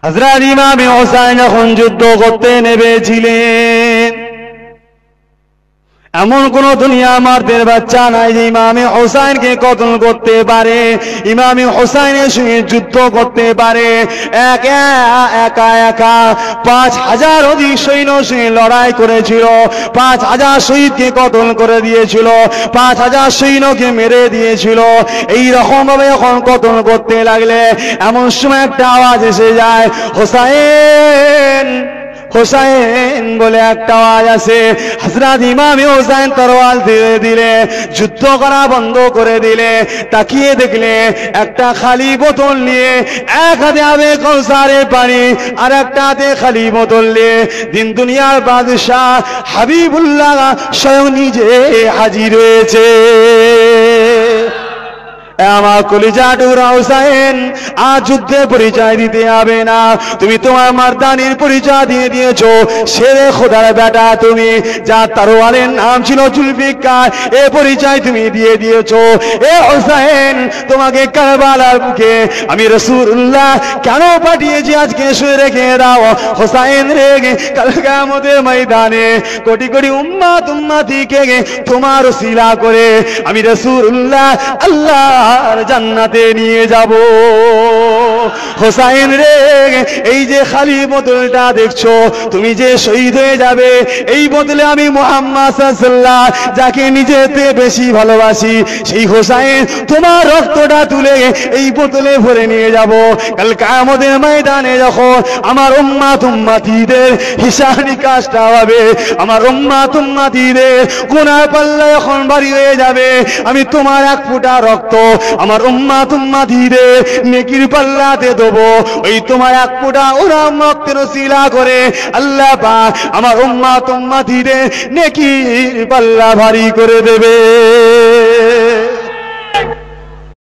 হযরত ইমাম হোসেন যখন যুদ্ধ করতে নেমেছিলেন, এমন কোন দুনিয়া মারদের বাচ্চা নাই যে ইমাম হোসেনকে কতল করতে পারে, ইমাম হোসেনের সঙ্গে যুদ্ধ করতে পারে। একা একা 5000 অধিক সৈন্য সঙ্গে লড়াই করেছিল, 5000 শহীদকে কতল করে দিয়েছিল, 5000 সৈন্যকে মেরে দিয়েছিল। এই রকম ভাবে যখন কতল করতে লাগলে এমন সময় একটা আওয়াজ এসে যায়, হোসেন হোসেন বলে একটা আওয়াজ আছে। হযরত ইমাম হোসেন তরোয়াল ধীরে ধীরে যুদ্ধ করা বন্ধ করে দিলে, তাকিয়ে দেখলে একটা খালি বোতল নিয়ে, এক হাতে আবে কৌসারের পানি আর একটা হাতে খালি বোতল নিয়ে দিন দুনিয়ার বাদশাহ হাবিবুল্লাহ স্বয়ং নিজে হাজির হয়েছে। আমার কলিজা টুকরা হোসেন, আজ যুদ্ধে পরিচয় দিতে হবে না, তুমি তোমার মারদানির পরিচয় দিয়ে দিয়েছো। শেরে খোদার বেটা তুমি, যা তরোয়ালের নাম ছিল জুলফিকার, এ পরিচয় তুমি দিয়ে দিয়েছো। এ হোসেন, তোমাকে কারবালার বুকে আমি রাসূলুল্লাহ কেন পাঠিয়েছি আজকে শুনে রেখে দাও। হোসেন রে, কাল কিয়ামতের ময়দানে কোটি কোটি উম্মতিকে তোমার ওসিলা করে আমি রাসূলুল্লাহ আল্লাহ আর জান্নাতে নিয়ে যাব। হোসেন রে, এই যে খালি বোতলটা দেখছো, তুমি যে শহীদ হয়ে যাবে, এই বোতলে আমি মুহাম্মদ সাল্লাল্লাহু আলাইহি ওয়াসাল্লাম যাকে নিজেতে বেশি ভালোবাসি, সেই হোসেন তোমার রক্তটা তুলে এই বোতলে ভরে নিয়ে যাব। কাল কিয়ামতের ময়দানে যখন আমার উম্মতিদের হিসাব নিকাশটা হবে, আমার উম্মতিদের গুনাহ পাল্লা যখন ভারী হয়ে যাবে, আমি তোমার এক ফোঁটা রক্ত আমার উম্মতিদের নেকির পাল্লাতে দেবো। ওই তোমার এক ফোঁটা ওরা রক্তের ওসিলা করে আল্লাহ পাক আমার উম্মতিদের নেকির পাল্লা ভারী করে দেবে।